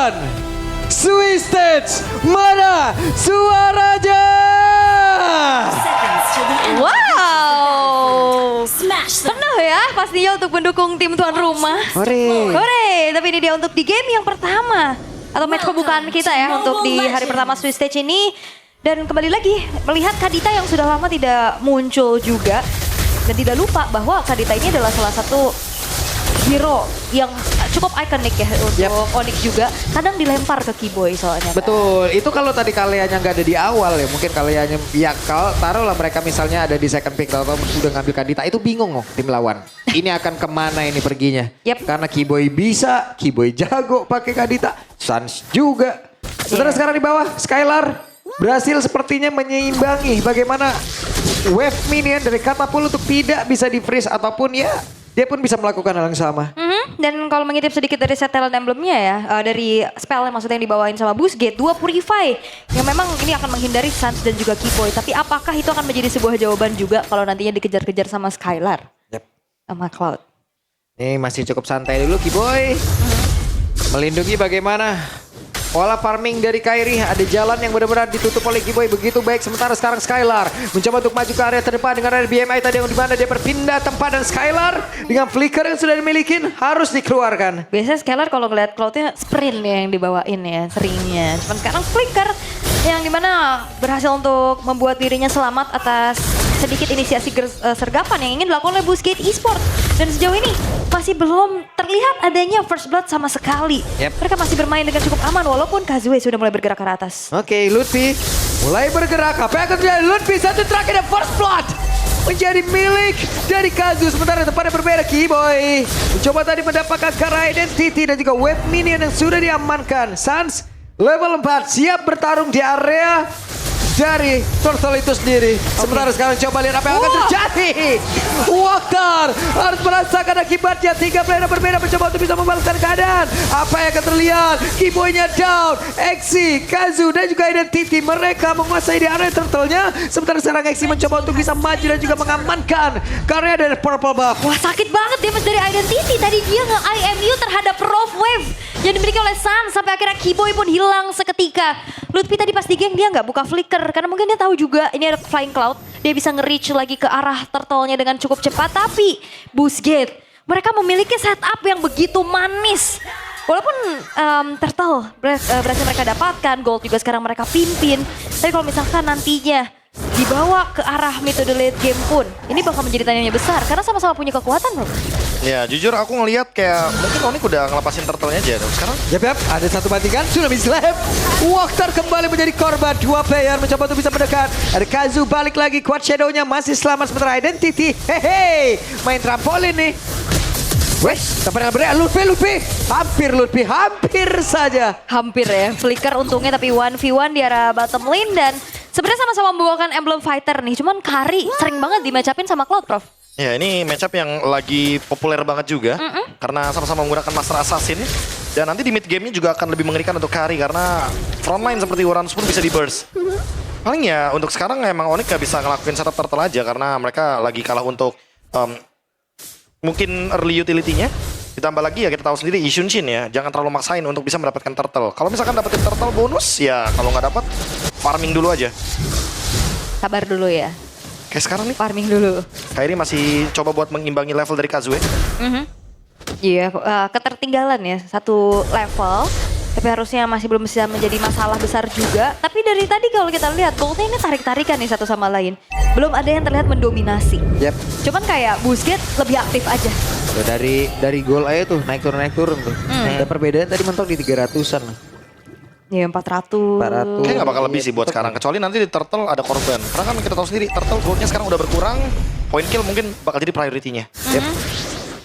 One, Swistage, mana suaranya? Wow, penuh ya pastinya untuk mendukung tim tuan rumah. Hore, tapi ini dia untuk di game yang pertama. Atau match pembukaan kita ya untuk di hari pertama Swistage ini. Dan kembali lagi melihat Kadita yang sudah lama tidak muncul juga. Dan tidak lupa bahwa Kadita ini adalah salah satu hero yang cukup ikonik ya untuk Onyx juga. Kadang dilempar ke Keyboy soalnya. Betul, itu kalau tadi kaliannya nggak ada di awal ya. Mungkin kaliannya, ya kalau taruhlah mereka misalnya ada di second pick atau udah ngambil Kadita. Itu bingung loh tim lawan. Ini akan kemana ini perginya. Karena Keyboy bisa, Keyboy jago pakai Kadita. Suns juga. Sementara sekarang di bawah, Skylar berhasil sepertinya menyeimbangi bagaimana wave minion dari Katapult untuk tidak bisa di-freeze ataupun ya dia pun bisa melakukan hal yang sama. Dan kalau mengintip sedikit dari set talent emblemnya ya, dari spell yang maksudnya yang dibawain sama Boostgate, 2 Purify yang memang ini akan menghindari Suns dan juga Keyboy. Tapi apakah itu akan menjadi sebuah jawaban juga kalau nantinya dikejar-kejar sama Skylar? Sama Cloud. Ini masih cukup santai dulu Keyboy. Melindungi bagaimana pola farming dari Kairi, ada jalan yang benar-benar ditutup oleh Keyboy begitu baik. Sementara sekarang Skylar mencoba untuk maju ke area terdepan dengan area BMI tadi yang dimana dia berpindah tempat dan Skylar dengan flicker yang sudah dimiliki harus dikeluarkan. Biasanya Skylar kalau ngeliat Cloudnya sprint ya yang dibawain ya seringnya. Cuman sekarang flicker yang dimana berhasil untuk membuat dirinya selamat atas sedikit inisiasi sergapan yang ingin dilakukan oleh Boostgate Esports. Dan sejauh ini masih belum terlihat adanya first blood sama sekali. Mereka masih bermain dengan cukup aman walaupun Kazue sudah mulai bergerak ke atas. Oke, Lutfi mulai bergerak. Apa yang akan terjadi? Lutfi satu terakhir dan first blood menjadi milik dari Kazu. Sementara tempatnya berbeda, Keyboy mencoba tadi mendapatkan Kara Identity dan juga wave minion yang sudah diamankan. Suns level 4 siap bertarung di area dari Turtle itu sendiri. Sementara sekarang coba lihat apa yang akan terjadi. Waktar harus merasakan akibatnya. 3 player berbeda mencoba untuk bisa membalaskan keadaan. Apa yang akan terlihat? Keyboy-nya down. Exi, Kazu dan juga Identity. Mereka menguasai di area Turtle-nya. Sementara sekarang Exi mencoba untuk bisa maju dan juga mengamankan karya dari Purple Buff. Wah sakit banget damage dari Identity. Tadi dia nge-IMU terhadap Rough Wave yang dimiliki oleh Sun. Sampai akhirnya Keyboy pun hilang seketika. Lutfi tadi pas di geng dia nggak buka flicker. Karena mungkin dia tahu juga ini ada Flying Cloud. Dia bisa nge-reach lagi ke arah turtle-nya dengan cukup cepat. Tapi Boostgate, mereka memiliki setup yang begitu manis. Walaupun turtle berhasil mereka dapatkan, gold juga sekarang mereka pimpin. Tapi kalau misalkan nantinya dibawa ke arah metode late game pun, ini bakal menjadi tanyanya besar. Karena sama-sama punya kekuatan bro. Ya jujur aku ngelihat kayak mungkin Onyx udah ngelepasin turtle-nya aja. Sekarang ada satu bantingan, sudah bisa slap. Waktar kembali menjadi korban. 2 player mencoba untuk bisa mendekat. Ada Kazu balik lagi, Quad Shadow-nya masih selamat. Sementara Identity, hehe, main trampolin nih. Wes, tempat yang berbeda, Lutfi, hampir saja. Hampir ya, flicker untungnya tapi 1v1 di arah bottom lane. Dan sebenarnya sama-sama membawakan emblem fighter nih. Cuman Kari sering banget di-match-upin sama Cloud, Prof. ya ini matchup yang lagi populer banget juga. Karena sama-sama menggunakan Master Assassin. Dan nanti di mid game-nya juga akan lebih mengerikan untuk Kari. Karena frontline seperti Uranus pun bisa di-burst. Paling ya untuk sekarang emang Onyx gak bisa ngelakuin setup turtle aja. Karena mereka lagi kalah untuk mungkin early utility-nya. Ditambah lagi ya kita tahu sendiri Ishunshin ya. Jangan terlalu maksain untuk bisa mendapatkan turtle. Kalau misalkan dapetin turtle bonus ya kalau nggak dapat farming dulu aja. Sabar dulu ya. Kayak sekarang nih. Farming dulu. Kairi masih coba buat mengimbangi level dari Kazue. Iya, ketertinggalan ya. 1 level. Tapi harusnya masih belum bisa menjadi masalah besar juga. Tapi dari tadi kalau kita lihat, goldnya ini tarik-tarikan nih satu sama lain. Belum ada yang terlihat mendominasi. Cuman kayak Boostgate lebih aktif aja. Dari gol aja tuh, naik turun tuh. Ada perbedaan tadi mentok di 300-an. Ya 400. Kayaknya gak bakal lebih sih buat sekarang. Kecuali nanti di turtle ada korban. Karena kan kita tahu sendiri, turtle goldnya sekarang udah berkurang. Point kill mungkin bakal jadi priority-nya.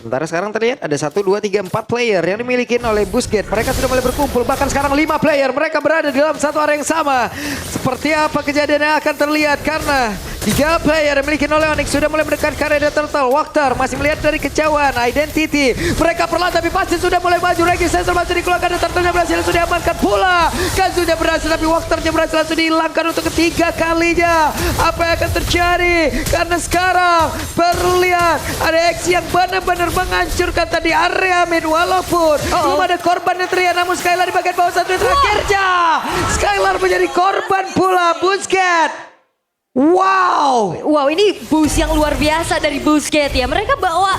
Sementara sekarang terlihat ada 1, 2, 3, 4 player yang dimiliki oleh Boostgate. Mereka sudah mulai berkumpul, bahkan sekarang 5 player. Mereka berada di dalam satu area yang sama. Seperti apa kejadian yang akan terlihat karena 3 player yang dimiliki oleh Onyx sudah mulai mendekat ke area Turtle. Waktar masih melihat dari kejauhan. Identity. Mereka perlahan tapi pasti sudah mulai maju. Regi Sensor masih dikeluarkan dan Turtle-nya berhasil sudah diamankan pula. Kazunya berhasil tapi Waktarnya berhasil langsung dihilangkan untuk ketiga kalinya. Apa yang akan terjadi? Karena sekarang terlihat ada aksi yang benar-benar menghancurkan tadi area mid. Walaupun belum ada korban yang terlihat. Namun Skylar di bagian bawah satu terakhirnya. Skylar menjadi korban pula. Busquets. Wow. Wow, ini boost yang luar biasa dari Busquets ya. Mereka bawa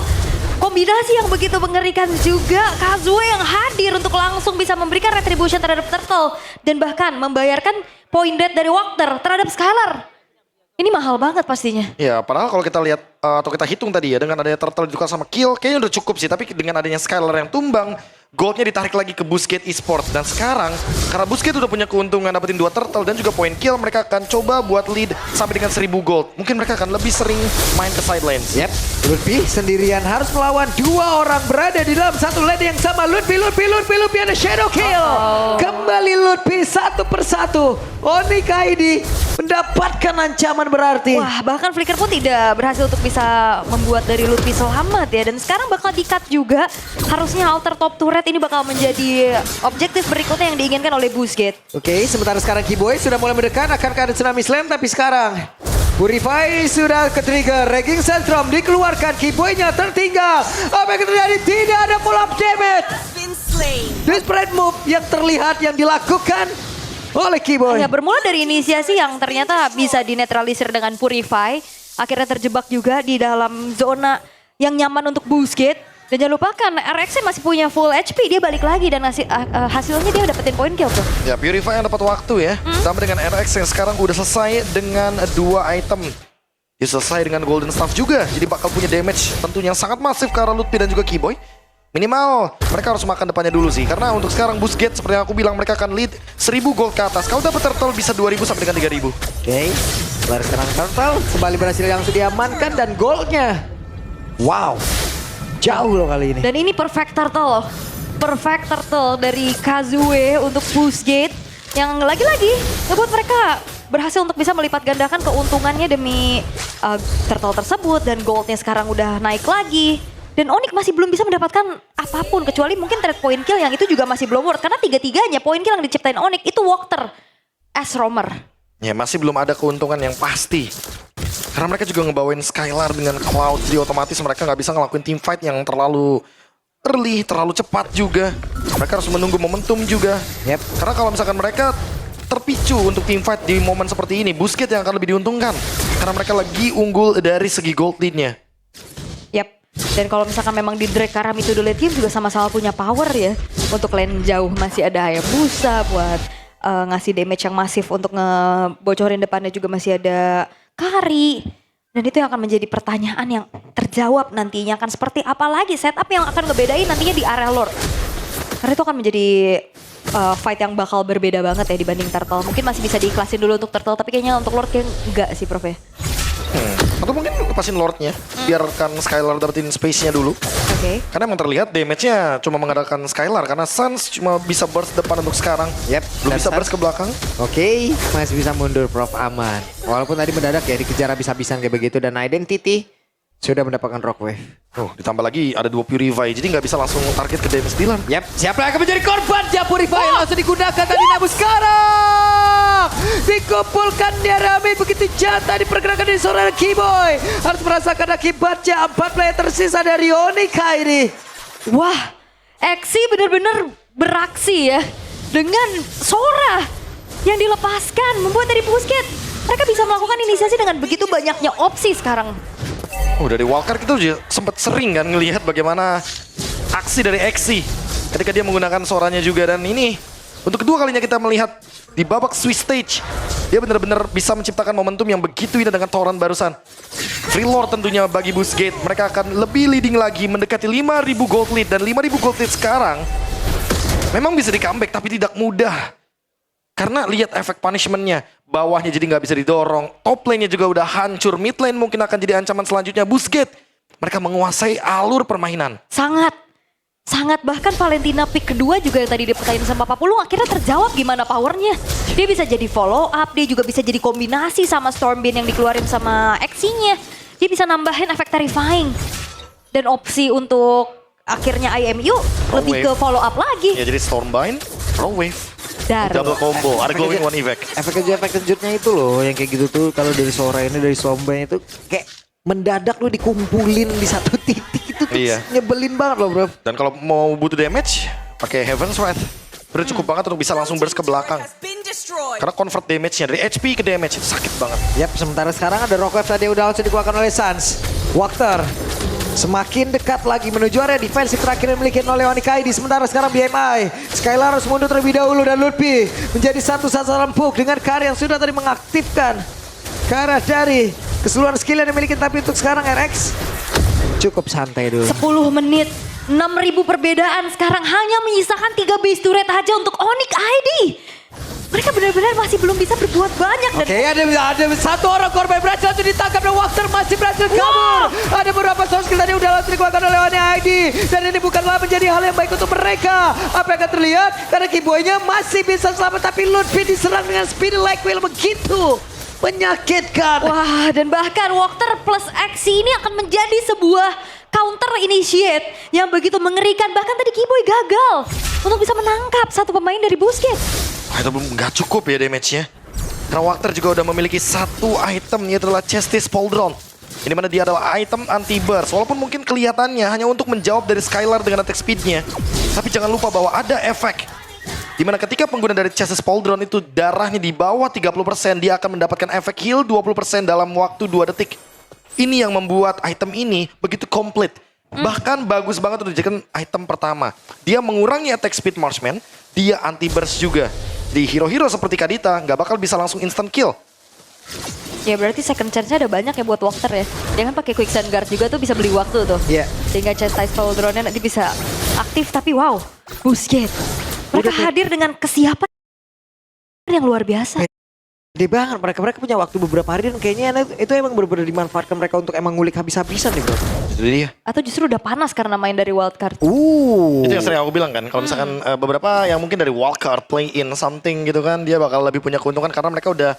kombinasi yang begitu mengerikan juga. Kazue yang hadir untuk langsung bisa memberikan retribution terhadap Turtle. Dan bahkan membayarkan point dead dari Waktar terhadap Skylar. Ini mahal banget pastinya. Ya, padahal kalau kita lihat atau kita hitung tadi ya, dengan adanya Turtle ditukar sama Kill, kayaknya udah cukup sih. Tapi dengan adanya Skylar yang tumbang, goldnya ditarik lagi ke Busquets Esports. Dan sekarang, karena Busquets udah punya keuntungan dapetin 2 Turtle dan juga point kill, mereka akan coba buat lead sampai dengan 1000 gold. Mungkin mereka akan lebih sering main ke side lanes. Yep, Lutfi sendirian harus melawan 2 orang berada di dalam satu lane yang sama. Lutfi ada shadow kill. Kembali Lutfi satu persatu. Onika ini mendapatkan ancaman berarti. Wah, bahkan Flicker pun tidak berhasil untuk bisa membuat dari Lutfi selamat ya. Dan sekarang bakal di-cut juga. Harusnya alter top turret ini bakal menjadi objektif berikutnya yang diinginkan oleh Busquets. Oke, sementara sekarang Kiboy sudah mulai mendekat. Akankah ada tsunami slam? Tapi sekarang Purify sudah ke-trigger. Raging Sandstrom dikeluarkan. Kiboy-nya tertinggal. Apa yang terjadi? Tidak ada pull up damage. Desperate move yang terlihat yang dilakukan oleh Kiboy. Ya, bermula dari inisiasi yang ternyata bisa dinetralisir dengan Purify. Akhirnya terjebak juga di dalam zona yang nyaman untuk Busquets. Dan jangan lupakan RX masih punya full HP, dia balik lagi dan hasilnya dia dapetin point kill tuh. Ya, Purify yang dapat waktu ya. Sama dengan RX yang sekarang udah selesai dengan 2 item. Dia selesai dengan Golden Staff juga. Jadi bakal punya damage tentunya yang sangat masif ke arah Lutfi dan juga Kiboy. Minimal mereka harus makan depannya dulu sih. Karena untuk sekarang Busquets seperti yang aku bilang mereka akan lead 1000 gold ke atas. Kalau dapat Turtle bisa 2000 sampai dengan 3000. Oke, setelah sekarang Turtle kembali berhasil langsung diamankan dan goldnya. Wow. Jauh loh kali ini. Dan ini perfect turtle loh. Perfect turtle dari Kazue untuk Busquets. Yang lagi-lagi ngebuat mereka berhasil untuk bisa melipat gandakan keuntungannya demi turtle tersebut. Dan goldnya sekarang udah naik lagi. Dan Onyx masih belum bisa mendapatkan apapun. Kecuali mungkin trade point kill yang itu juga masih belum worth. Karena 3-3-nya point kill yang diciptain Onyx itu Waktar as roamer. Ya, masih belum ada keuntungan yang pasti. Karena mereka juga ngebawain Skylar dengan Cloud, jadi otomatis mereka nggak bisa ngelakuin team fight yang terlalu early, terlalu cepat juga. Mereka harus menunggu momentum juga. Yep. Karena kalau misalkan mereka terpicu untuk team fight di momen seperti ini, Busquets yang akan lebih diuntungkan. Karena mereka lagi unggul dari segi gold lead-nya. Yap. Dan kalau misalkan memang di drag karena itu dulu team juga sama-sama punya power ya. Untuk lane jauh masih ada Hayabusa buat ngasih damage yang masif untuk ngebocorin depannya juga masih ada Kari. Dan itu yang akan menjadi pertanyaan yang terjawab nantinya akan seperti apa lagi setup yang akan ngebedain nantinya di area Lord. Karena itu akan menjadi fight yang bakal berbeda banget ya dibanding Turtle. Mungkin masih bisa diiklasin dulu untuk Turtle tapi kayaknya untuk Lord kayak enggak sih Prof ya. Atau mungkin lepasin Lordnya, biarkan Skylar dapetin space-nya dulu. Oke. Karena emang terlihat damage-nya cuma mengandalkan Skylar. Karena Suns cuma bisa burst depan untuk sekarang. Yep. Belum bisa burst ke belakang. Oke, masih bisa mundur Prof aman. Walaupun tadi mendadak ya dikejar habis-habisan kayak begitu. Dan Identity sudah mendapatkan Rock Wave. Oh, ditambah lagi ada 2 Purify. Jadi nggak bisa langsung target ke damage dealer. Yap, siapa yang akan menjadi korban? Purify langsung digunakan tadi namun sekarang dikumpulkan dia Rami begitu jatah dipergerakan di seorang Kiboy. Harus merasakan akibatnya 4 player tersisa dari Onika ini. Wah, Exi benar-benar beraksi ya. Dengan Sora yang dilepaskan membuat dari Busquets. Mereka bisa melakukan inisiasi dengan begitu banyaknya opsi sekarang. Oh, dari Walker kita juga sempat sering kan ngelihat bagaimana aksi dari Exi ketika dia menggunakan Soranya juga. Dan ini untuk kedua kalinya kita melihat di babak Swiss Stage. Dia benar-benar bisa menciptakan momentum yang begitu indah dengan Torrent barusan. Free Lord tentunya bagi Busquets. Mereka akan lebih leading lagi mendekati 5.000 gold lead. Dan 5.000 gold lead sekarang memang bisa di comeback tapi tidak mudah. Karena lihat efek punishment-nya. Bawahnya jadi nggak bisa didorong. Top lane-nya juga udah hancur. Mid lane mungkin akan jadi ancaman selanjutnya. Busquets, mereka menguasai alur permainan. Sangat. sangat, bahkan Valentina pick kedua juga yang tadi dipertain sama Papulung akhirnya terjawab gimana powernya. Dia bisa jadi follow up, dia juga bisa jadi kombinasi sama Stormbeam yang dikeluarin sama Xe-nya. Dia bisa nambahin efek terrifying. Dan opsi untuk akhirnya IMU lebih ke follow up lagi. Ya jadi Stormbind, Throw Wave. Double combo, ada glowing one effect. Efek kejutnya itu loh, yang kayak gitu tuh kalau dari Sora ini, dari Stormbind itu kayak mendadak lu dikumpulin di satu titik itu tuh nyebelin banget loh bro. Dan kalau mau butuh damage, pakai Heaven's Wrath. Udah cukup banget untuk bisa langsung burst ke belakang. Karena convert damage-nya dari HP ke damage itu sakit banget. Yap, sementara sekarang ada Rockwave tadi udah langsung dikeluarkan oleh Sans. Wachter semakin dekat lagi menuju area defensive terakhir yang dimiliki oleh Onyx. Sementara sekarang BMI. Skylar harus mundur terlebih dahulu dan Lutfi menjadi satu sasaran empuk dengan Kari yang sudah tadi mengaktifkan ke arah dari keseluruhan skill yang dimiliki. Tapi untuk sekarang RX cukup santai dulu. 10 menit, 6.000 perbedaan. Sekarang hanya menyisakan 3 base turret aja untuk Onyx ID. Mereka benar-benar masih belum bisa berbuat banyak. Oke, ada satu orang korban berhasil langsung ditangkap dan Wachter masih berhasil kabur. Ada beberapa source skill tadi udah langsung dikeluarkan oleh Onyx ID. Dan ini bukanlah menjadi hal yang baik untuk mereka. Apa yang akan terlihat? Karena Kiboy-nya masih bisa selamat, tapi Lutfi diserang dengan speedy like wheel begitu menyakitkan. Wah, dan bahkan Wachter plus Xe ini akan menjadi sebuah counter initiate yang begitu mengerikan. Bahkan tadi Kiboy gagal untuk bisa menangkap satu pemain dari Busquets. Itu nggak cukup ya damage-nya. Karena Wachter juga udah memiliki satu item, yaitu adalah Chestis Pauldron. Ini mana dia adalah item anti-burst. Walaupun mungkin kelihatannya hanya untuk menjawab dari Skylar dengan attack speed-nya. Tapi jangan lupa bahwa ada efek. Dimana ketika pengguna dari Chestis Pauldron itu darahnya di bawah 30%, dia akan mendapatkan efek heal 20% dalam waktu 2 detik. Ini yang membuat item ini begitu komplit. Bahkan bagus banget untuk dijadikan item pertama. Dia mengurangi attack speed marksman, dia anti-burst juga. Di hero-hero seperti Kadita nggak bakal bisa langsung instant kill. Ya berarti second chance-nya ada banyak ya buat Wachter ya. Jangan pakai quicksand guard juga tuh bisa beli waktu tuh. Iya. Sehingga Chastise Pauldron-nya nanti bisa aktif. Tapi wow, Busquets. Mereka hadir dengan kesiapan yang luar biasa. Gede banget, mereka punya waktu beberapa hari dan kayaknya itu emang benar-benar dimanfaatkan mereka untuk emang ngulik habis-habisan nih bro. Itu dia. Atau justru udah panas karena main dari wildcard. Itu yang sering aku bilang kan, kalau misalkan beberapa yang mungkin dari wildcard play in something gitu kan, dia bakal lebih punya keuntungan karena mereka udah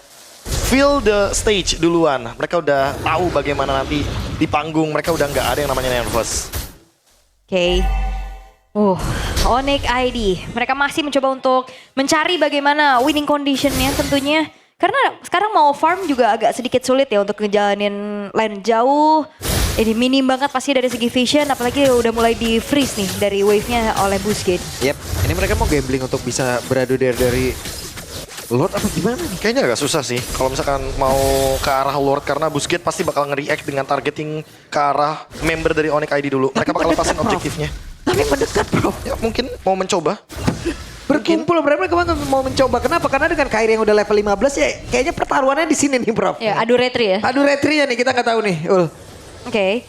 feel the stage duluan. Mereka udah tahu bagaimana nanti di panggung, mereka udah nggak ada yang namanya nervous. Oke. Onyx ID. Mereka masih mencoba untuk mencari bagaimana winning condition-nya tentunya. Karena sekarang mau farm juga agak sedikit sulit ya untuk ngejalanin lane jauh. Ini minim banget pasti dari segi vision, apalagi udah mulai di freeze nih dari wave-nya oleh Busquets. Yep, ini mereka mau gambling untuk bisa beradu dari Lord apa gimana nih? Kayaknya agak susah sih kalau misalkan mau ke arah Lord karena Busquets pasti bakal nge-react dengan targeting ke arah member dari Onyx ID dulu. Mereka bakal lepasin objektifnya. Tapi mendekat bro. Ya mungkin mau mencoba. Berkumpul mereka mau mencoba. Kenapa? Karena dengan Kairi yang udah level 15 ya kayaknya pertaruhannya di sini nih bro. Ya, adu retri ya. Adu retrinya nih kita nggak tahu nih. Oke.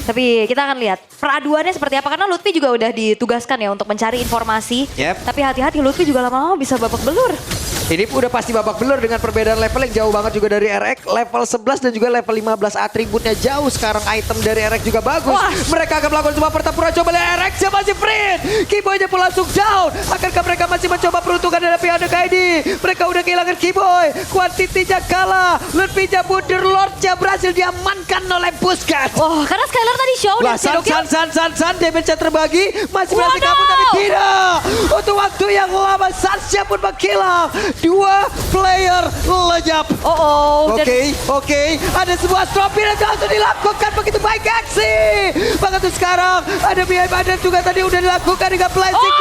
Tapi kita akan lihat peraduannya seperti apa. Karena Lutfi juga udah ditugaskan ya untuk mencari informasi. Yep. Tapi hati-hati Lutfi juga lama-lama bisa babak belur. Ini udah pasti babak belur dengan perbedaan level yang jauh banget juga dari RX. Level 11 dan juga level 15 atributnya jauh. Sekarang item dari RX juga bagus. Wah. Mereka akan melakukan sebuah pertempuran. Coba lihat RX yang masih free. Kiboy-nya pun langsung down. Akankah mereka masih mencoba peruntungan dari pihak KD? Mereka udah kehilangan Kiboy. Kuantitinya kalah. Lutfi-nya mundur. Lord-nya berhasil diamankan oleh Busquets. Karena Skylar tadi show dan San damage-nya terbagi. Masih berhasil kabur tapi tidak. Untuk waktu yang lama Sans-nya pun menghilang. 2 player lenyap. Oke. Ada sebuah stropin yang langsung dilakukan begitu baik aksi. Bahkan tuh sekarang ada BM dan juga tadi udah dilakukan dengan blazing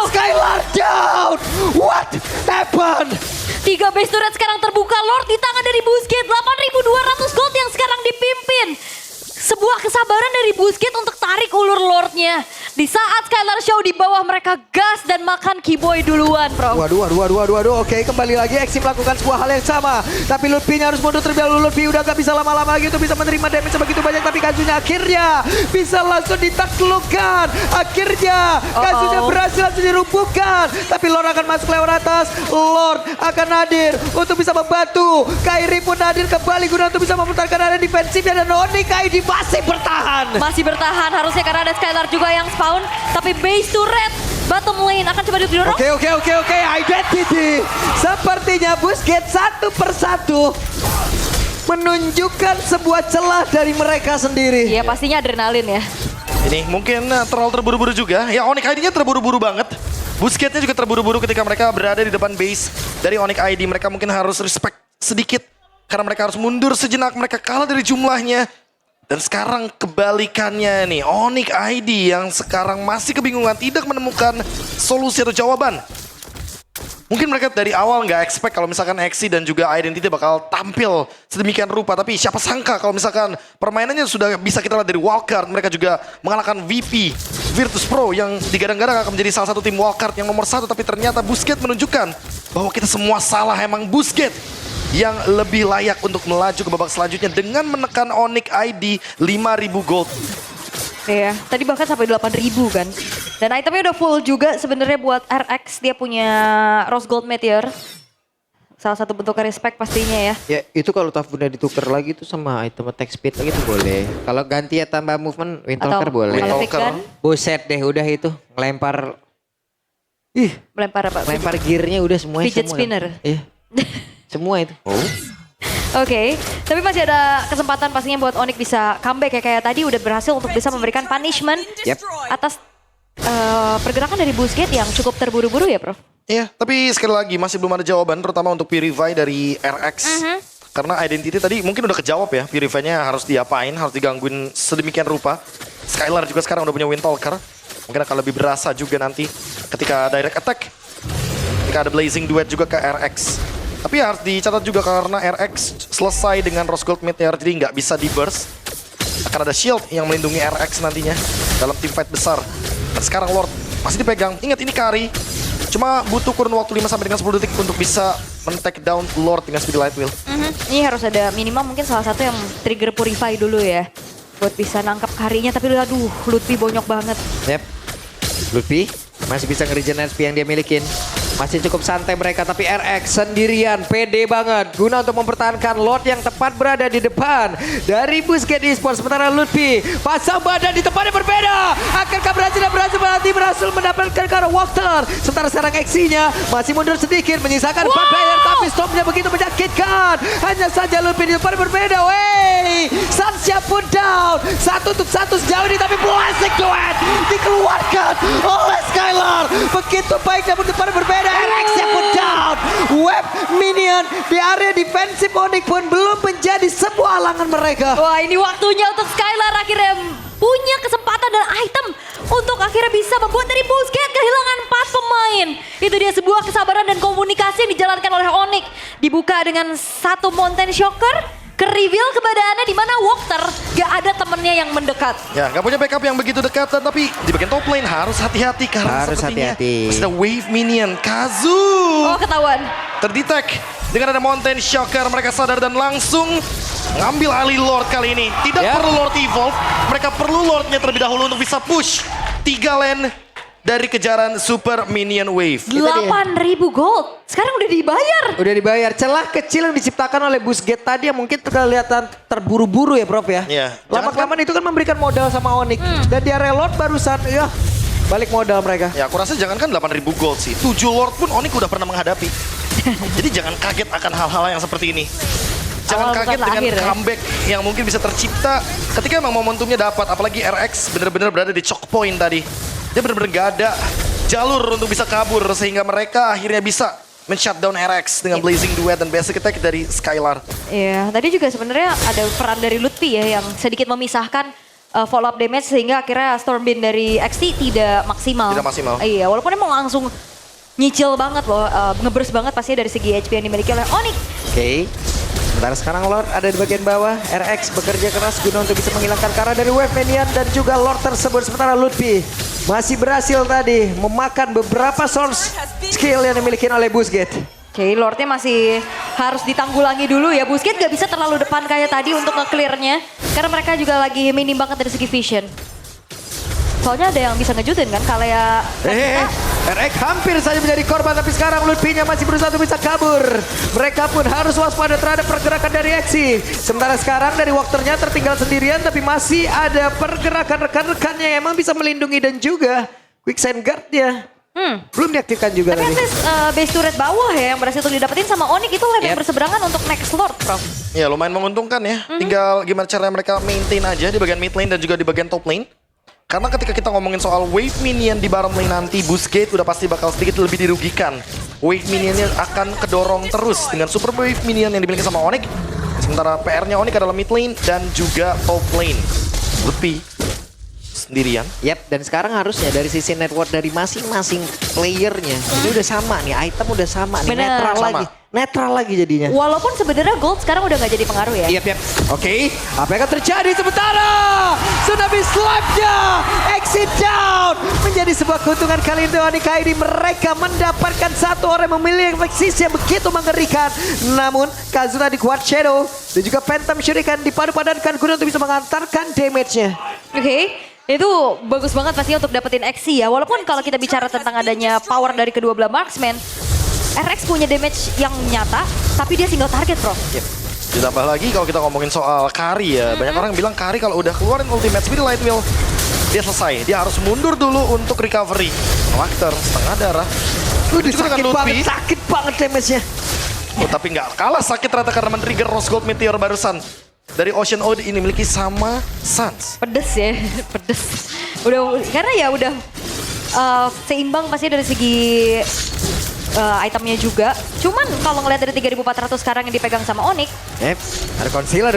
Skylar down. What happened? 3 base turret sekarang terbuka. Lord di tangan dari Busquets. 8.200 gold yang sekarang dipimpin. Sebuah kesabaran dari Busquets untuk tarik ulur Lordnya. Di saat Skylar Show di bawah mereka gas dan makan Keyboy duluan, bro. Waduh. Oke, kembali lagi Exi melakukan sebuah hal yang sama. Tapi Lutfi harus mundur terlebih dahulu. Lutfi udah gak bisa lama-lama lagi untuk bisa menerima damage sebegitu banyak. Tapi Kazunya akhirnya bisa langsung ditaklukkan. Akhirnya Kazunya berhasil langsung dirumpukan. Tapi Lord akan masuk lewat atas. Lord akan hadir untuk bisa membantu. Kairi pun hadir kembali guna untuk bisa memutarkan area defensifnya. Dan Onyx ID masih bertahan. Masih bertahan harusnya karena ada Skylar juga yang spawn. Tapi base to red bottom lane akan coba didorong. Oke. Identity. Sepertinya Busquets satu persatu menunjukkan sebuah celah dari mereka sendiri. Iya pastinya adrenalin ya. Ini mungkin terlalu terburu-buru juga. Ya Onyx ID-nya terburu-buru banget. Busquets-nya juga terburu-buru ketika mereka berada di depan base dari Onyx ID. Mereka mungkin harus respect sedikit. Karena mereka harus mundur sejenak. Mereka kalah dari jumlahnya. Dan sekarang kebalikannya nih, Onyx ID yang sekarang masih kebingungan, tidak menemukan solusi atau jawaban. Mungkin mereka dari awal nggak expect kalau misalkan Exi dan juga Identity bakal tampil sedemikian rupa. Tapi siapa sangka kalau misalkan permainannya sudah bisa kita lihat dari wildcard. Mereka juga mengalahkan VP, Virtus Pro yang digadang-gadang akan menjadi salah satu tim wildcard yang nomor 1. Tapi ternyata Busquets menunjukkan bahwa kita semua salah, emang Busquets yang lebih layak untuk melaju ke babak selanjutnya dengan menekan Onyx ID 5.000 gold. Iya, tadi bahkan sampai 8.000 kan. Dan itemnya udah full juga sebenarnya buat RX. Dia punya Rose Gold Meteor. Salah satu bentuk respect pastinya ya. Ya itu kalau Tafuna ditukar lagi tuh sama item attack speed lagi tuh boleh. Kalau ganti ya tambah movement, Windtalker boleh. Malefic Gun, Buset deh udah itu ngelempar. Ih, melempar apa? lempar gearnya udah semuanya. Fidget semua. spinner. Iya. Semua itu. Oke, tapi masih ada kesempatan pastinya buat Onyx bisa comeback ya. Kayak tadi udah berhasil untuk bisa memberikan punishment atas pergerakan dari Busquets yang cukup terburu-buru ya, Prof? Iya, tapi sekali lagi masih belum ada jawaban terutama untuk Purify dari RX. Karena Identity tadi mungkin udah kejawab ya, Purify-nya harus diapain, harus digangguin sedemikian rupa. Skylar juga sekarang udah punya Windtalker. Mungkin akan lebih berasa juga nanti ketika direct attack. Ketika ada Blazing Duet juga ke RX. Tapi harus dicatat juga karena RX selesai dengan Rose Gold Meteor, jadi nggak bisa di-burst. Akan ada shield yang melindungi RX nantinya dalam tim fight besar. Dan sekarang Lord masih dipegang. Ingat ini Kari. Cuma butuh kurun waktu 5 sampai dengan 10 detik untuk bisa men-take down Lord dengan Speedy Light Wheel. Ini harus ada minimal mungkin salah satu yang trigger Purify dulu ya. Buat bisa nangkap Karinya, tapi aduh Lutfi bonyok banget. Yep. Lutfi masih bisa nge-regen SP yang dia milikin. Masih cukup santai mereka, tapi RX sendirian, pede banget. Guna untuk mempertahankan Lord yang tepat berada di depan. Dari Busquets Esports, sementara Lutfi pasang badan di tempat yang berbeda. Akankah berhasil mendapatkan Kara Water. Sementara sekarang Exi-nya masih mundur sedikit, menyisakan 4 player. Tapi stopnya begitu menyakitkan. Hanya saja Lutfi di tempat yang berbeda. Wey, Sansya pun down. 1 untuk 1 sejauh ini, tapi Blazing Duet dikeluarkan oleh Skylar. Begitu baik namun di tempat yang berbeda. RX-nya pun down. Web minion di area defensif Onyx pun belum menjadi sebuah halangan mereka. Wah, ini waktunya untuk Skylar akhirnya punya kesempatan dan item untuk akhirnya bisa membuat dari Busquets kehilangan 4 pemain. Itu dia sebuah kesabaran dan komunikasi yang dijalankan oleh Onyx. Dibuka dengan satu Mountain Shocker. Ke-reveal kepada Anda di mana Walker gak ada temennya yang mendekat. Ya, gak punya backup yang begitu dekat, tapi di bagian top lane harus hati-hati karena Harus sepertinya hati-hati. masih ada wave minion Kazu. Oh, ketahuan. Terdetek dengan ada Mountain Shocker, mereka sadar dan langsung ngambil alih Lord kali ini. Tidak perlu Lord evolve, mereka perlu Lordnya terlebih dahulu untuk bisa push 3 lane dari kejaran Super Minion Wave. 8.000 gold. Sekarang udah dibayar. Udah dibayar. Celah kecil yang diciptakan oleh Busquets tadi yang mungkin kelihatan terburu-buru ya Prof ya. Iya. Lama-kelamaan itu kan memberikan modal sama Onyx. Dan di area Lord barusan ya balik modal mereka. Ya, aku rasa jangankan 8.000 gold sih. 7 Lord pun Onyx udah pernah menghadapi. Jadi jangan kaget akan hal-hal yang seperti ini. Jangan Awal kaget bukan dengan akhir, ya. comeback yang mungkin bisa tercipta ketika emang momentumnya dapat. Apalagi RX bener-bener berada di choke point tadi. Dia bener-bener gak ada jalur untuk bisa kabur sehingga mereka akhirnya bisa men-shutdown RX dengan Blazing Duet dan basic attack dari Skylar. Iya, tadi juga sebenarnya ada peran dari Lutfi ya yang sedikit memisahkan follow up damage sehingga akhirnya Stormwind dari XT tidak maksimal. Tidak maksimal. Iya, walaupun emang langsung nyicil banget loh, ngeburst banget pastinya dari segi HP yang dimiliki oleh Onyx. Oke. Sementara sekarang Lord ada di bagian bawah. RX bekerja keras guna untuk bisa menghilangkan Kara dari wave minion dan juga Lord tersebut. Sementara Lutfi masih berhasil tadi memakan beberapa source skill yang dimiliki oleh Busquets. Oke, Lordnya masih harus ditanggulangi dulu ya. Busquets gak bisa terlalu depan kayak tadi untuk nge-clearnya. Karena mereka juga lagi minim banget dari segi vision. Soalnya ada yang bisa ngejutin kan, kalau ya... RX hampir saja menjadi korban, tapi sekarang Lutfi-nya masih berusaha untuk bisa kabur. Mereka pun harus waspada terhadap pergerakan dari Exi. Sementara sekarang dari Walkernya tertinggal sendirian, tapi masih ada pergerakan rekan-rekannya yang emang bisa melindungi dan juga quicksand guard-nya. Belum diaktifkan juga Tapi tadi. akses base turret bawah ya yang berhasil didapetin sama Onyx itu lane yang berseberangan untuk next Lord, Prof. Ya lumayan menguntungkan ya. Tinggal gimana caranya mereka maintain aja di bagian mid lane dan juga di bagian top lane. Karena ketika kita ngomongin soal wave minion di bottom lane nanti, Busquets udah pasti bakal sedikit lebih dirugikan. Wave minionnya akan kedorong terus dengan super wave minion yang dimiliki sama Onyx. Sementara PR-nya Onyx adalah mid lane dan juga top lane. Lebih sendirian. Yap, dan sekarang harusnya dari sisi network dari masing-masing playernya ini udah sama nih, item udah sama nih, Bener. netral Sama. lagi. Netral lagi jadinya. Walaupun sebenarnya gold sekarang udah nggak jadi pengaruh ya. Yap. Oke, apa yang akan terjadi sementara? Tsunami slap-nya, exit down. Menjadi sebuah keuntungan kali ini Onyx ID. Mereka mendapatkan satu orang yang memiliki efektivitas yang begitu mengerikan. Namun, Kazuha di Quad Shadow dan juga Phantom Shuriken dipadu-padankan guna untuk bisa mengantarkan damage-nya. Oke, itu bagus banget pasti untuk dapetin Exi ya. Walaupun kalau kita bicara tentang adanya power dari kedua belah marksman, RX punya damage yang nyata, tapi dia single target, Bro. Ditambah lagi kalau kita ngomongin soal Kari ya. Banyak orang bilang Kari kalau udah keluarin ultimate speed light wheel, dia selesai. Dia harus mundur dulu untuk recovery. Walker setengah darah. Sakit banget damage-nya. Oh, tapi nggak kalah sakit ternyata karena men-trigger Rose Gold Meteor barusan. Dari Ocean Ode ini miliki sama Suns. Pedes ya, pedes. Karena ya udah seimbang pasti dari segi itemnya juga. Cuman kalau ngeliat dari 3.400 sekarang yang dipegang sama Onyx. Ada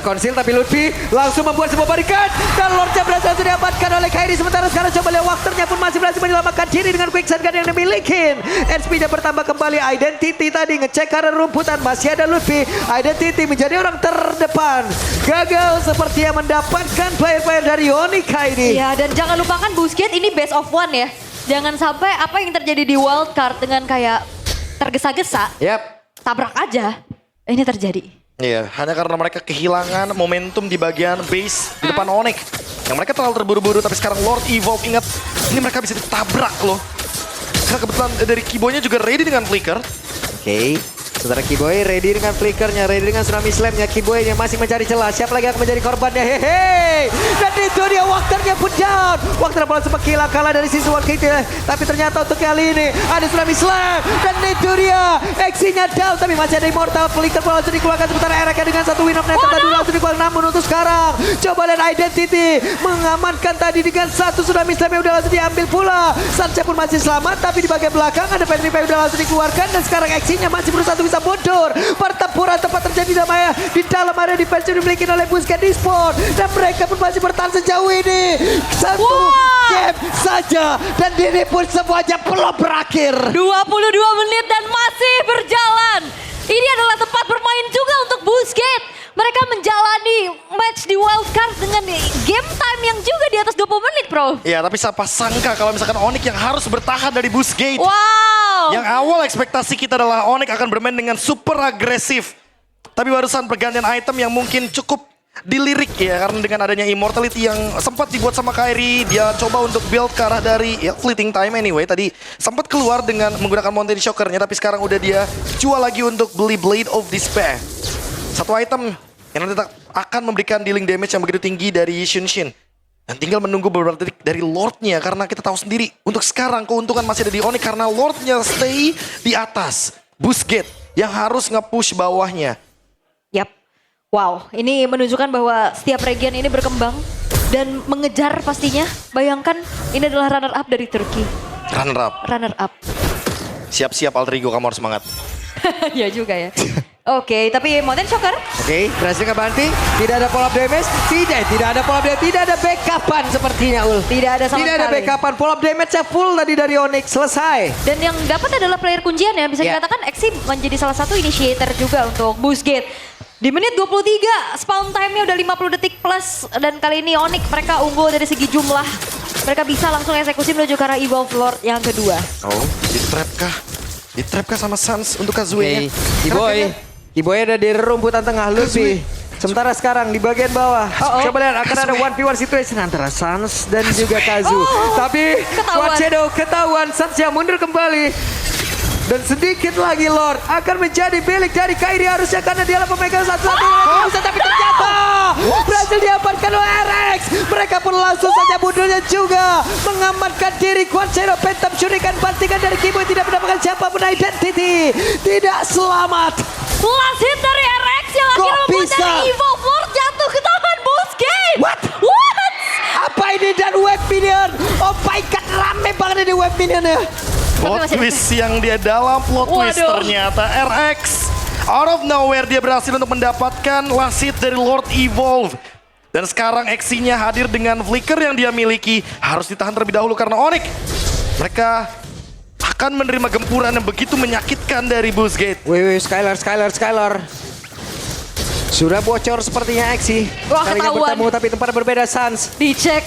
konsil tapi Lutfi langsung membuat sebuah barikat. Dan Lordnya berhasil didapatkan oleh Kairi. Sementara sekarang coba lihat Walkernya pun masih berhasil menyelamatkan diri dengan quicksand gun yang dimiliki. HP-nya bertambah kembali. Identity tadi ngecek karena rumputan. Masih ada Lutfi. Identity menjadi orang terdepan. Gagal sepertinya mendapatkan player-player dari Onyx ID. Ya, dan jangan lupakan Busquets ini best of one ya. Jangan sampai apa yang terjadi di wildcard dengan kayak tergesa-gesa, tabrak aja, ini terjadi. Iya, hanya karena mereka kehilangan momentum di bagian base di depan Onyx. Yang mereka terlalu terburu-buru, tapi sekarang Lord Evolve, ingat, ini mereka bisa ditabrak loh. Karena kebetulan dari Kibonya juga ready dengan flicker. Oke, sementara Kiboy ready dengan flickernya, ready dengan tsunami slamnya. Kiboy yang masih mencari celah. Siapa lagi yang akan menjadi korbannya? Hehe. Dan itu dia Walkernya pun down. Walker bola sempat hilang kalah dari sisi Walker. Tapi ternyata untuk kali ini ada tsunami slam. Dan itu dia Exi-nya down. Tapi masih ada Immortal. Flicker bola langsung dikeluarkan. Sementara Eric dengan satu win of net tadi langsung dikeluarkan. Namun untuk sekarang coba lihat Identity mengamankan tadi dengan satu tsunami slam yang udah langsung diambil pula. Sancha pun masih selamat. Tapi di bagian belakang ada Petrified udah langsung dikeluarkan. Dan sekarang Exi-nya masih berusaha untuk bisa mundur. Pertempuran tempat terjadi di dalam area defense yang dimiliki oleh Busquets di sport. Dan mereka pun masih bertahan sejauh ini. Satu game saja. Dan ini pun semuanya belum berakhir. 22 menit dan masih berjalan. Ini adalah tempat bermain juga untuk Busquets. Mereka menjalani match di wildcard dengan game time yang juga di atas 20 menit, Bro. Ya, tapi siapa sangka kalau misalkan Onyx yang harus bertahan dari Busquets. Wow. Yang awal ekspektasi kita adalah Onyx akan bermain dengan super agresif. Tapi barusan pergantian item yang mungkin cukup dilirik ya. Karena dengan adanya Immortality yang sempat dibuat sama Kairi. Dia coba untuk build ke arah dari fleeting time anyway. Tadi sempat keluar dengan menggunakan Mountain Shockernya. Tapi sekarang udah dia jual lagi untuk beli Blade of Despair. Satu item yang nanti akan memberikan dealing damage yang begitu tinggi dari Shunshin. Dan tinggal menunggu beberapa detik dari Lordnya. Karena kita tahu sendiri untuk sekarang keuntungan masih ada di Onyx. Karena Lordnya stay di atas. Busquets yang harus nge-push bawahnya. Yap. Wow, ini menunjukkan bahwa setiap region ini berkembang dan mengejar pastinya. Bayangkan ini adalah runner up dari Turki. Runner up. Runner up. Siap-siap Alter Ego, kamu harus semangat. Ya juga ya. Oke, tapi Mountain Shocker. Oke, berhasil ngebanting. Tidak ada follow up damage. Tidak ada follow up damage. Tidak ada backupan sepertinya, Ul. Tidak ada sama Tidak ada sekali. backupan. Follow up damage-nya full tadi dari Onyx. Selesai. Dan yang dapat adalah player kuncian ya. Bisa dikatakan Exi menjadi salah satu initiator juga untuk Busquets. Di menit 23, spawn time-nya udah 50 detik plus. Dan kali ini Onyx mereka unggul dari segi jumlah mereka bisa langsung eksekusi menuju ke arah Evolve Lord yang kedua. Oh, di-trap kah? Di-trap kah sama Sans untuk Kazuya-nya? Kiboy ada di rumputan tengah Lutfi. Sementara sekarang di bagian bawah, coba lihat akan ada 1v1 situation antara Sans dan juga Kazu. Tapi ketahuan. Shadow ketahuan, Sans yang mundur kembali. Dan sedikit lagi Lord akan menjadi milik dari Kairi harusnya karena dialah pemegang satu-satu. Tapi ternyata berhasil diamankan oleh RX. Mereka pun langsung saja mundurnya juga mengamankan diri. Quad Shadow Phantom Shuriken bantingan dari Kiboy tidak mendapatkan siapapun identity. Tidak selamat. Last hit dari RX yang Kok akhirnya membuat bisa? dari Evolve Lord jatuh ke tangan Busquets. What? Apa ini dan web minion? Oh my god, rame banget ini web minionnya. Plot masih- twist yang dia dalam plot twist Waduh. ternyata RX. Out of nowhere dia berhasil untuk mendapatkan last hit dari Lord Evolve. Dan sekarang Exinya hadir dengan flicker yang dia miliki. Harus ditahan terlebih dahulu karena Onyx. Mereka akan menerima gempuran yang begitu menyakitkan dari Busquets. Wih, Skylar. Sudah bocor sepertinya Exi. Wah, Kalinya ketahuan. bertemu tapi tempat berbeda Sans. Dicek.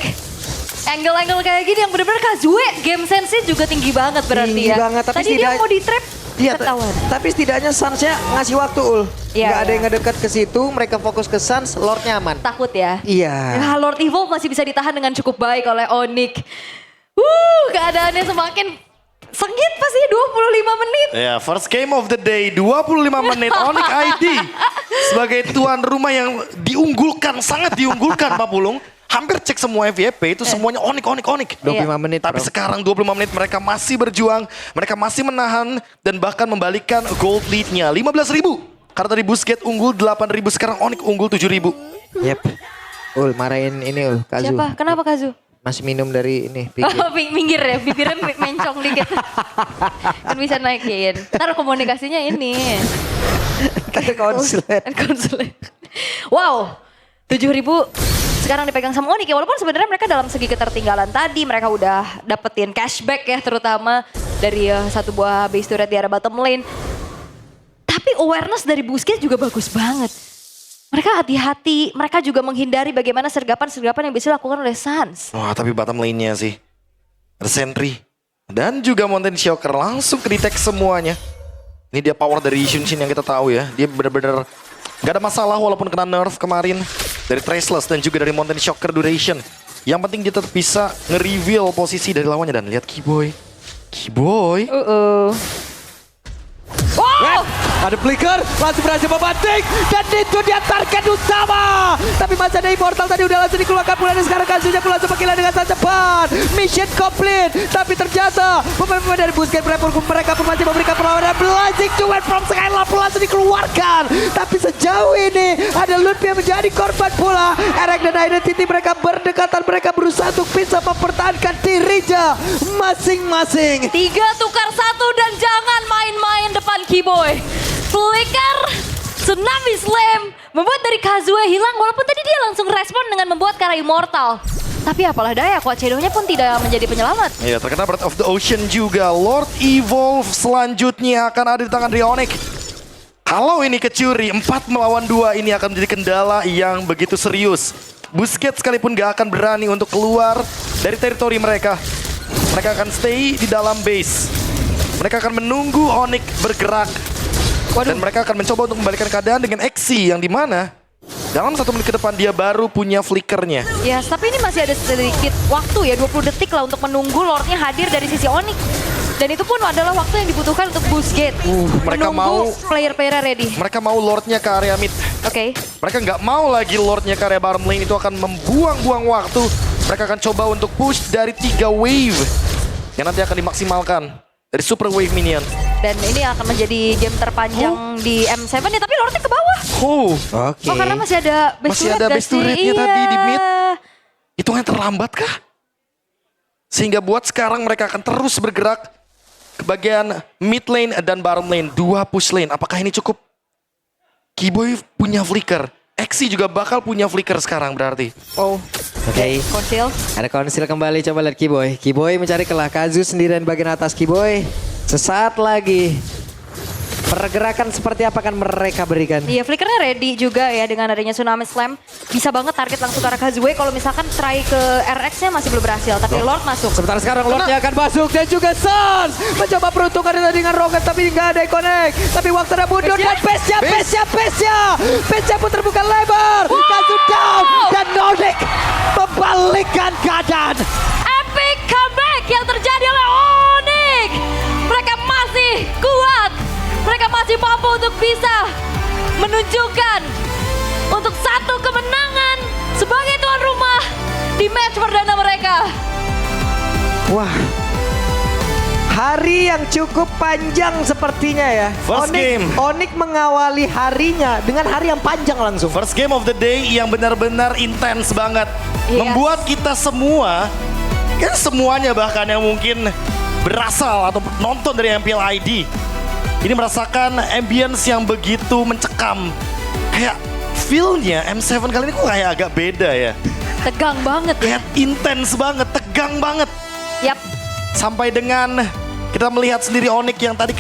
Angle-angle kayak gini yang bener-bener Kazuya game sense juga tinggi banget berarti Tinggi ya. banget, tapi Tadi dia tidak- mau di trap Iya, ketahuan. tapi setidaknya Sansnya ngasih waktu Ul. Iya, Nggak ada iya. yang ngedekat ke situ, mereka fokus ke Sans, Lord nyaman. Takut ya. Iya. Nah, Lord Evolve masih bisa ditahan dengan cukup baik oleh Onyx. Keadaannya semakin sengit pasti 25 menit. Ya, first game of the day, 25 menit Onyx ID. Sebagai tuan rumah yang diunggulkan, sangat diunggulkan Pak Pulung. Hampir cek semua FYP itu semuanya Onyx. 25 menit. Tapi bro. sekarang 25 menit mereka masih berjuang, mereka masih menahan dan bahkan membalikan gold lead-nya 15.000. Karena tadi Busquets unggul 8.000, sekarang Onyx unggul 7.000. Yep. Ul, marahin ini Ul, Kazu. Siapa? Kenapa Kazu? Masih minum dari ini, pikir. Oh, minggir ya, bibirnya mencong dikit. Kan bisa naikin. Ntar komunikasinya ini. Kata konslet. Konsuler. Wow, 7.000 sekarang dipegang sama Onyx ya. Walaupun sebenarnya mereka dalam segi ketertinggalan tadi, mereka udah dapetin cashback ya terutama dari satu buah base turret di arah bottom lane. Tapi awareness dari Busquets juga bagus banget. Mereka hati-hati, mereka juga menghindari bagaimana sergapan-sergapan yang bisa dilakukan oleh Sans. Wah, tapi bottom lane-nya sih. Ada Sentry. Dan juga Mountain Shocker langsung ke-detect semuanya. Ini dia power dari Shunshin yang kita tahu ya. Dia benar-benar gak ada masalah walaupun kena nerf kemarin. Dari Traceless dan juga dari Mountain Shocker duration. Yang penting dia tetap bisa nge-reveal posisi dari lawannya. Dan lihat Kiboy. Wow! Ada flicker, langsung berhasil membanting. Dan itu dia target utama. Tapi masih ada Immortal tadi udah langsung dikeluarkan pula. Dan sekarang Kazuya pun langsung menggila dengan sangat cepat. Mission complete. Tapi ternyata pemain-pemain dari Busquets mereka pun masih memberikan perlawanan. Blazing Duel from Skylar pun langsung dikeluarkan. Tapi sejauh ini ada Lutfi yang menjadi korban pula. Erek dan Identity mereka berdekatan. Mereka berusaha untuk bisa mempertahankan dirinya masing-masing. 3 tukar 1 dan jangan main-main depan Kiboy. Flicker, Tsunami Slam, membuat dari Kazuya hilang walaupun tadi dia langsung respon dengan membuat Kara Immortal. Tapi apalah daya, Quad Shadow-nya pun tidak menjadi penyelamat. Iya, terkena Breath of the Ocean juga. Lord Evolve selanjutnya akan ada di tangan dari Onyx. Kalau ini kecuri, 4 melawan 2 ini akan menjadi kendala yang begitu serius. Busquets sekalipun gak akan berani untuk keluar dari teritori mereka. Mereka akan stay di dalam base. Mereka akan menunggu Onyx bergerak. Dan mereka akan mencoba untuk membalikan keadaan dengan Exi yang dimana dalam 1 menit ke depan dia baru punya flickernya. Ya, tapi ini masih ada sedikit waktu ya, 20 detik lah untuk menunggu Lordnya hadir dari sisi Onyx. Dan itu pun adalah waktu yang dibutuhkan untuk Busquets. Mereka menunggu mau player-player ready. Mereka mau Lordnya ke area mid. Oke. Mereka nggak mau lagi Lordnya ke area bottom lane, itu akan membuang-buang waktu. Mereka akan coba untuk push dari 3 wave yang nanti akan dimaksimalkan dari super wave minion. Dan ini akan menjadi game terpanjang di M7 ya, tapi Lordnya ke bawah. Oke. Oh, karena masih ada base Masih turret ada gak base sih? turretnya tadi di mid. Iya. Hitungannya terlambat kah? Sehingga buat sekarang mereka akan terus bergerak ke bagian mid lane dan bottom lane. 2 push lane. Apakah ini cukup? Kiboy punya flicker. Exi juga bakal punya flicker sekarang berarti. Oh, Oke. Conceal. Ada konsil kembali, coba lihat Kiboy. Kiboy mencari kelah, Kazu sendirian bagian atas Kiboy. Sesaat lagi. Pergerakan seperti apa akan mereka berikan? Iya, Flickernya ready juga ya dengan adanya Tsunami Slam. Bisa banget target langsung ke arah Kazuya. Kalau misalkan try ke RX-nya masih belum berhasil. Tapi Lord masuk. Sementara sekarang Lordnya akan masuk dan juga Sans mencoba peruntungan dengan Rocket tapi nggak ada yang connect. Tapi waktunya mundur dan Pesnya pun terbuka lebar. Kazu down dan Nordic membalikkan keadaan. Epic comeback yang terjadi oleh Onyx. Mereka masih kuat. Mereka masih mampu untuk bisa menunjukkan untuk satu kemenangan sebagai tuan rumah di match perdana mereka. Wah, hari yang cukup panjang sepertinya ya. First game. Onyx mengawali harinya dengan hari yang panjang langsung. First game of the day yang benar-benar intens banget. Yes. Membuat kita semua, kan semuanya bahkan yang mungkin berasal atau nonton dari MPL ID. Ini merasakan ambience yang begitu mencekam. Kayak feel-nya M7 kali ini kok kayak agak beda ya. Tegang banget ya. Kayak intens banget, tegang banget. Yap. Sampai dengan kita melihat sendiri Onyx yang tadi